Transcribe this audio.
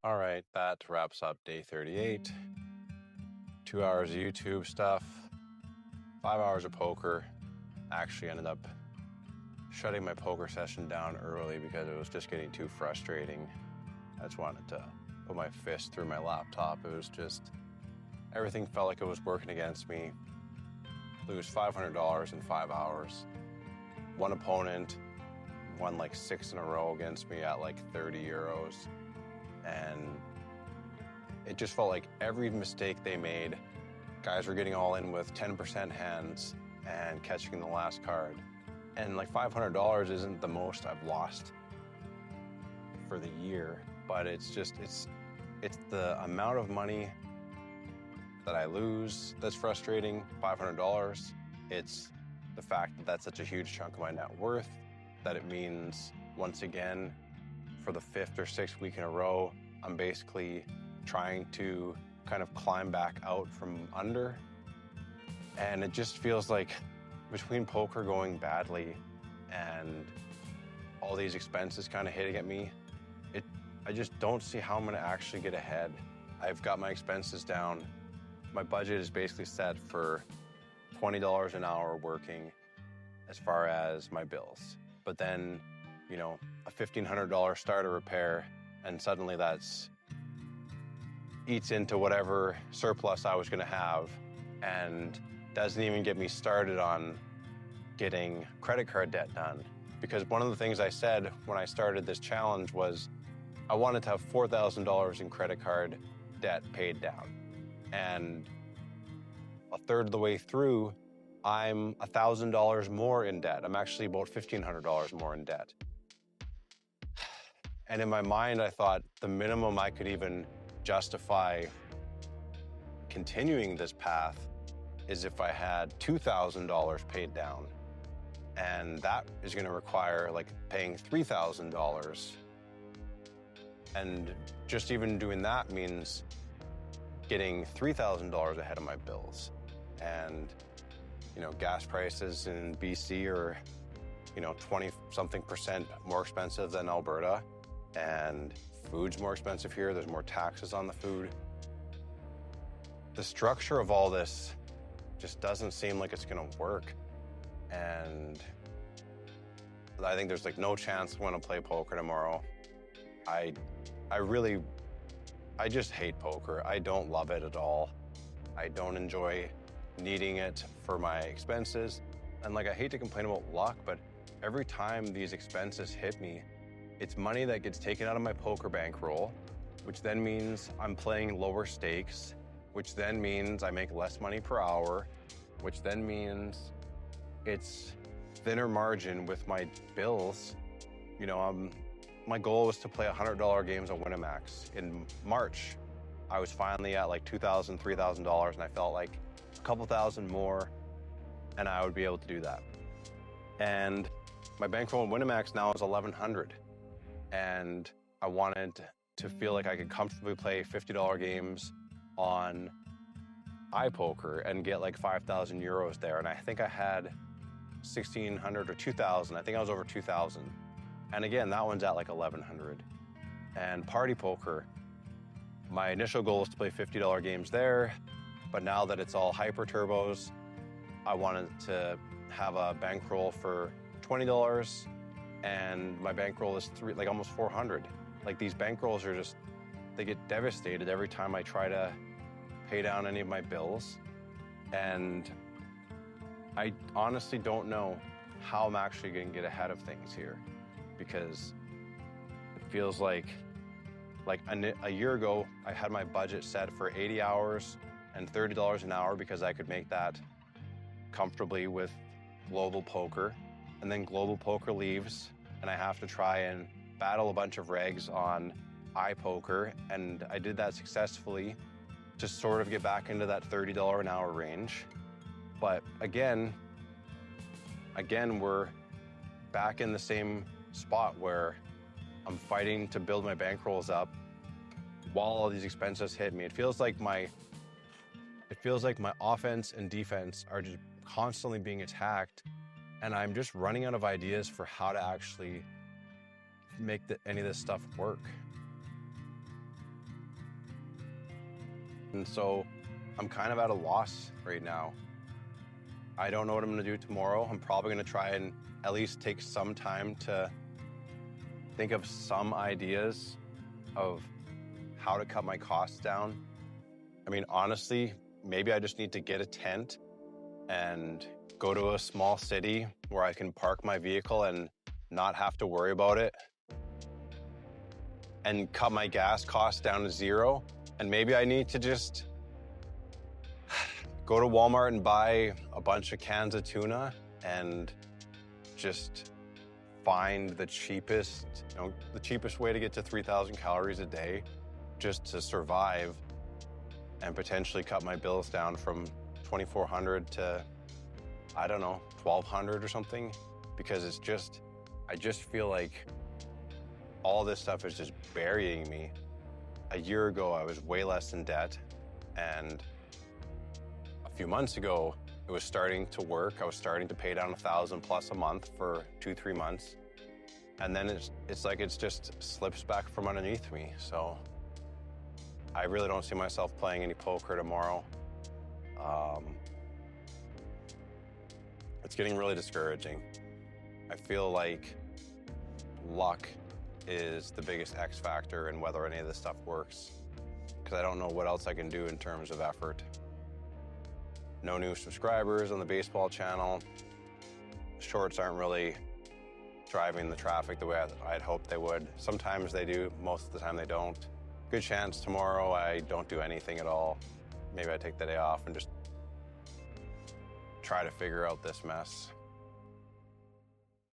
All right, that wraps up day 38. 2 hours of YouTube stuff, 5 hours of poker. Actually ended up shutting my poker session down early because it was just getting too frustrating. I just wanted to put my fist through my laptop. It was just, everything felt like it was working against me. Lose $500 in 5 hours. One opponent won like 6 in a row against me at like 30 euros. And it just felt like every mistake they made, guys were getting all in with 10% hands and catching the last card. And like $500 isn't the most I've lost for the year, but it's the amount of money that I lose that's frustrating, $500. It's the fact that that's such a huge chunk of my net worth, that it means, once again, for the 5th or 6th week in a row, I'm basically trying to kind of climb back out from under. And it just feels like between poker going badly and all these expenses kind of hitting at me, I just don't see how I'm gonna actually get ahead. I've got my expenses down. My budget is basically set for $20 an hour working as far as my bills. But then, you know, a $1,500 starter repair, and suddenly that's eats into whatever surplus I was gonna have, and doesn't even get me started on getting credit card debt done. Because one of the things I said when I started this challenge was I wanted to have $4,000 in credit card debt paid down. And a third of the way through, I'm $1,000 more in debt. I'm actually about $1,500 more in debt. And in my mind, I thought the minimum I could even justify continuing this path is if I had $2,000 paid down. And that is gonna require like paying $3,000. And just even doing that means getting $3,000 ahead of my bills. And, you know, gas prices in BC are, 20-something% more expensive than Alberta. And food's more expensive here. There's more taxes on the food. The structure of all this just doesn't seem like it's gonna work. And I think there's like no chance I'm gonna play poker tomorrow. I just hate poker. I don't love it at all. I don't enjoy needing it for my expenses. And like, I hate to complain about luck, but every time these expenses hit me, it's money that gets taken out of my poker bankroll, which then means I'm playing lower stakes, which then means I make less money per hour, which then means it's thinner margin with my bills. My goal was to play $100 games on Winamax. In March, I was finally at like $2,000, $3,000, and I felt like a couple thousand more, and I would be able to do that. And my bankroll in Winamax now is $1,100. And I wanted to feel like I could comfortably play $50 games on iPoker and get like 5,000 euros there. And I think I had 1,600 or 2,000. I think I was over 2,000. And again, that one's at like 1,100. And party poker, my initial goal was to play $50 games there, but now that it's all hyper turbos, I wanted to have a bankroll for $20, and my bankroll is almost 400. Like, these bankrolls are just, they get devastated every time I try to pay down any of my bills. And I honestly don't know how I'm actually gonna get ahead of things here, because it feels like a year ago, I had my budget set for 80 hours and $30 an hour because I could make that comfortably with Global Poker. And then Global Poker leaves, and I have to try and battle a bunch of regs on iPoker. And I did that successfully to sort of get back into that $30 an hour range. But again, we're back in the same spot where I'm fighting to build my bankrolls up while all these expenses hit me. It feels like my offense and defense are just constantly being attacked, and I'm just running out of ideas for how to actually make any of this stuff work. And so I'm kind of at a loss right now. I don't know what I'm gonna do tomorrow. I'm probably gonna try and at least take some time to think of some ideas of how to cut my costs down. I mean, honestly, maybe I just need to get a tent and go to a small city where I can park my vehicle and not have to worry about it and cut my gas costs down to zero. And maybe I need to just go to Walmart and buy a bunch of cans of tuna and just find the cheapest, the cheapest way to get to 3,000 calories a day just to survive and potentially cut my bills down from 2,400 to, I don't know, 1,200 or something. Because I just feel like all this stuff is just burying me. A year ago, I was way less in debt. And a few months ago, it was starting to work. I was starting to pay down $1,000+ a month for 2-3 months. And then it's like it's just slips back from underneath me. So I really don't see myself playing any poker tomorrow. It's getting really discouraging. I feel like luck is the biggest X factor in whether any of this stuff works, because I don't know what else I can do in terms of effort. No new subscribers on the baseball channel. Shorts aren't really driving the traffic the way I'd hoped they would. Sometimes they do, most of the time they don't. Good chance tomorrow I don't do anything at all. Maybe I take the day off and just try to figure out this mess.